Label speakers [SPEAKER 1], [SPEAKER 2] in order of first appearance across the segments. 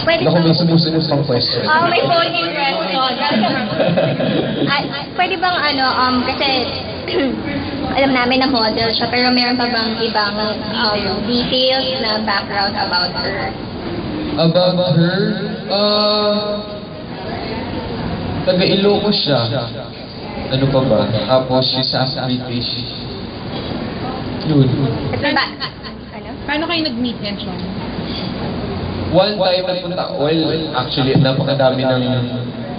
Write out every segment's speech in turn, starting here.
[SPEAKER 1] pwede
[SPEAKER 2] Ako
[SPEAKER 1] bang...
[SPEAKER 2] may sumusunod pang question.
[SPEAKER 1] May phone question. Pwede bang kasi alam namin na model siya, pero meron pa bang ibang details na background about her?
[SPEAKER 2] About her, taga Ilocos siya. Ano pa ba? Tapos she's half British. Yun.
[SPEAKER 1] Ito ba?
[SPEAKER 3] Paano kayo nag-meet yan, Sean?
[SPEAKER 2] One time nagpunta, well, actually, napakadami ng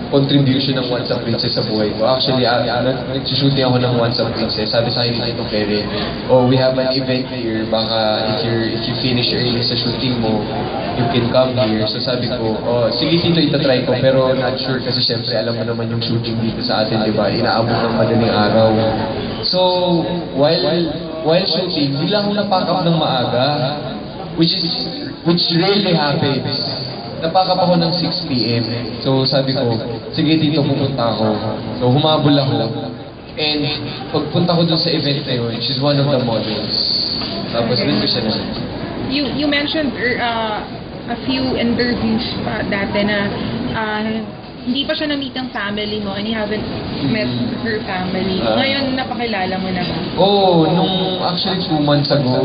[SPEAKER 2] contribution ng Once a Princess sa buhay ko. Actually, nag-shooting ako ng Once a Princess. Sabi sa akin ni Tito Kevin, oh, we have an event here. Baka if you finish early sa shooting mo, you can come here. So sabi ko, oh, sige Tito, itatry ko. Pero not sure kasi syempre alam mo naman yung shooting dito sa atin, di ba? Inaabot ng madaling araw. So, while shooting, bigla akong napack up ng maaga. Which rarely happens. Napakap ako ng 6 p.m. So sabi ko, sige dito pupunta ako. So humabol ako. And pagpunta ko dun sa event na yun, she's one of the models. Tapos dun ko siya na.
[SPEAKER 3] You mentioned a few interviews pa dati na hindi pa siya na-meet ng family mo and you haven't met her family. Ngayon, napakilala mo na ba?
[SPEAKER 2] Oo, nung actually 2 months ago,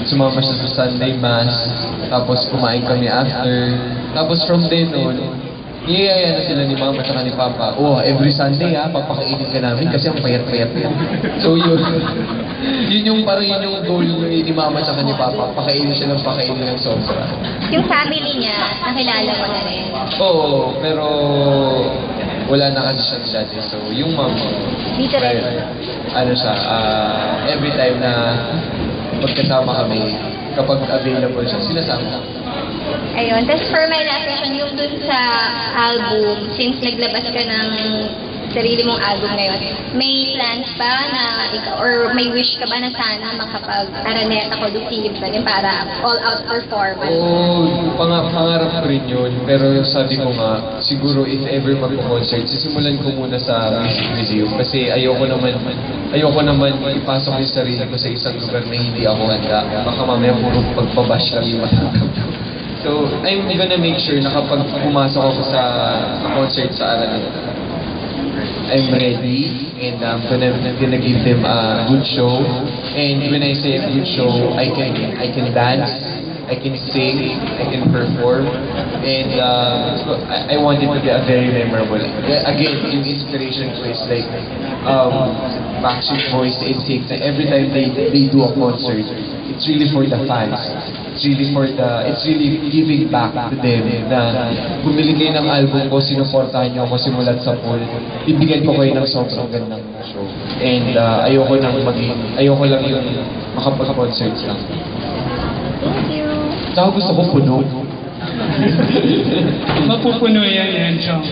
[SPEAKER 2] sumama siya sa Sunday Mass, tapos kumain kami after. Tapos from then on, niyayaya na sila ni Mama at ni Papa. Oh, every Sunday papakainin ka namin kasi ang payat-payat mo. So yun, yun yung goal ni Mama at ni Papa. Pakainin siya ng pakainin ng sobra.
[SPEAKER 1] Yung family niya, nakilala mo na rin.
[SPEAKER 2] Oo, pero wala na kasi siya dati. So yung mom,
[SPEAKER 1] Dito rin.
[SPEAKER 2] ano siya, every time na magkasama kami, kapag available siya, sinasama.
[SPEAKER 1] Ayun. Tapos for my last question, yung dun sa album, since naglabas ka ng sarili mong album ngayon, may plans ba na ikaw, or may wish ka ba na sana makapag-araneta ko lucilib ba din para all-out performance?
[SPEAKER 2] Oo, pangarap ko rin yun. Pero sabi ko nga, siguro if ever mag-concert, sisimulan ko muna sa Music Museum. Kasi ayoko naman ipasok yung sarili ko sa isang lugar na hindi ako handa. Baka mamaya puro pagpabash lang yung matatap ko. So, I'm gonna make sure na kapag pumasok ako sa concert sa Araneta, I'm ready and I'm gonna give them a good show. And when I say a good show, I can dance, I can sing, I can perform, and so I want it to be a very memorable. Again, yung inspiration ko is like Backstreet Boys, NSYNC. Every time they do a concert, it's really for the fans. It's really giving back to them na bumili kayo ng album ko, sinuportahan niyo ako simulat sa pool, bibigyan ko kayo ng sobrang gandang show. And ayoko lang yung makapag-concerts lang.
[SPEAKER 1] Thank you.
[SPEAKER 2] Tsaka gusto ko puno.
[SPEAKER 4] Mapupuno yan, Chong.